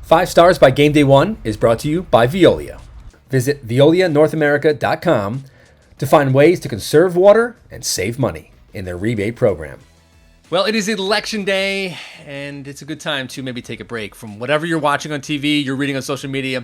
5 Stars by GameDay 1 is brought to you by Veolia. Visit VeoliaNorthAmerica.com to find ways to conserve water and save money in their rebate program. Well, it is election day, and it's a good time to maybe take a break from whatever you're watching on TV, you're reading on social media,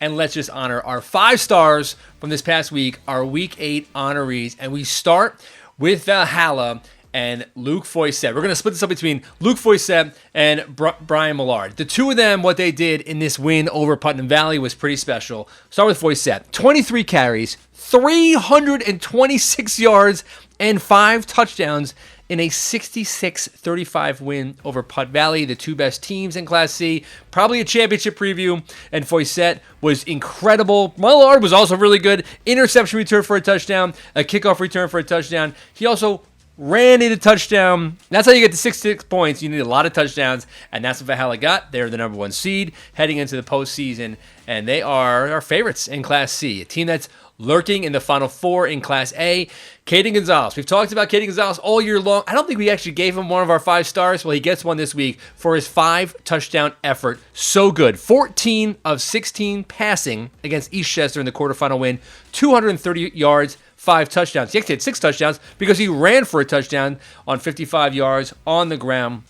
and let's just honor our 5 stars from this past week, our Week 8 honorees. And we start with Valhalla and Luke Foyset. We're going to split this up between Luke Foyset and Brian Millard. The two of them, what they did in this win over Putnam Valley was pretty special. Start with Foyset. 23 carries, 326 yards, and 5 touchdowns in a 66-35 win over Putt Valley, the two best teams in Class C. Probably a championship preview, and Foyset was incredible. Millard was also really good. Interception return for a touchdown, a kickoff return for a touchdown. He also ran in a touchdown. That's how you get to 66 points. You need a lot of touchdowns, and that's what Valhalla got. They're the number 1 seed heading into the postseason, and they are our favorites in Class C, a team that's lurking in the Final Four in Class A. Caden Gonzalez. We've talked about Caden Gonzalez all year long. I don't think we actually gave him one of our 5 stars. Well, he gets one this week for his 5-touchdown effort. So good. 14 of 16 passing against Eastchester in the quarterfinal win. 230 yards, 5 touchdowns. He actually had 6 touchdowns because he ran for a touchdown on 55 yards on the ground.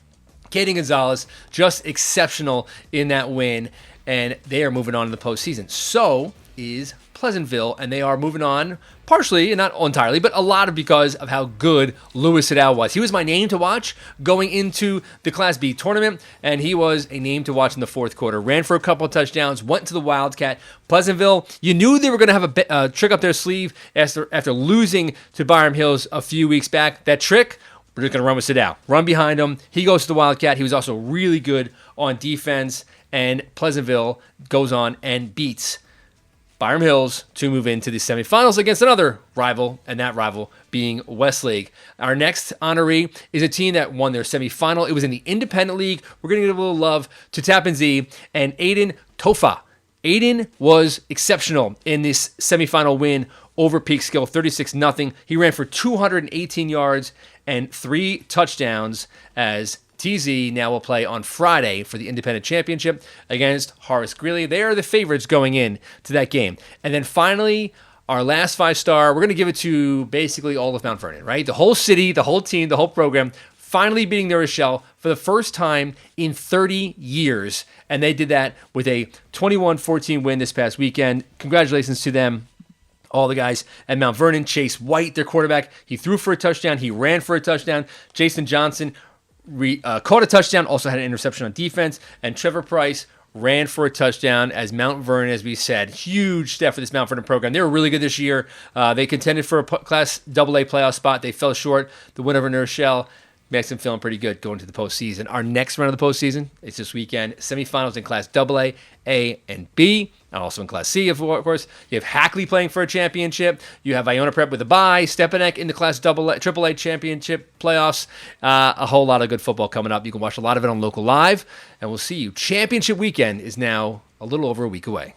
Caden Gonzalez, just exceptional in that win, and they are moving on to the postseason. So is Pleasantville, and they are moving on partially, and not entirely, but a lot of because of how good Louis Sedal was. He was my name to watch going into the Class B tournament, and he was a name to watch in the fourth quarter. Ran for a couple of touchdowns, went to the Wildcat. Pleasantville, you knew they were going to have a trick up their sleeve after losing to Byram Hills a few weeks back. That trick, we're just going to run with Sedal. Run behind him. He goes to the Wildcat. He was also really good on defense, and Pleasantville goes on and beats Byram Hills to move into the semifinals against another rival, and that rival being Westlake. Our next honoree is a team that won their semifinal. It was in the Independent League. We're going to give a little love to Tappan Zee and Aiden Tofa. Aiden was exceptional in this semifinal win over Peekskill, 36-0. He ran for 218 yards and 3 touchdowns as TZ now will play on Friday for the Independent Championship against Horace Greeley. They are the favorites going in to that game. And then finally, our last 5-star, we're going to give it to basically all of Mount Vernon, right? The whole city, the whole team, the whole program, finally beating New Rochelle for the first time in 30 years. And they did that with a 21-14 win this past weekend. Congratulations to them. All the guys at Mount Vernon. Chase White, their quarterback, he threw for a touchdown. He ran for a touchdown. Jason Johnson caught a touchdown, also had an interception on defense, and Trevor Price ran for a touchdown as Mount Vernon, as we said, huge step for this Mount Vernon program. They were really good this year. They contended for a Class AA playoff spot. They fell short. The win over New Rochelle makes them feeling pretty good going to the postseason. Our next round of the postseason is this weekend. Semifinals in Class AA, A, and B, and also in Class C, of course. You have Hackley playing for a championship. You have Iona Prep with a bye. Stepanek in the Class AAA championship playoffs. A whole lot of good football coming up. You can watch a lot of it on Local Live, and we'll see you. Championship weekend is now a little over a week away.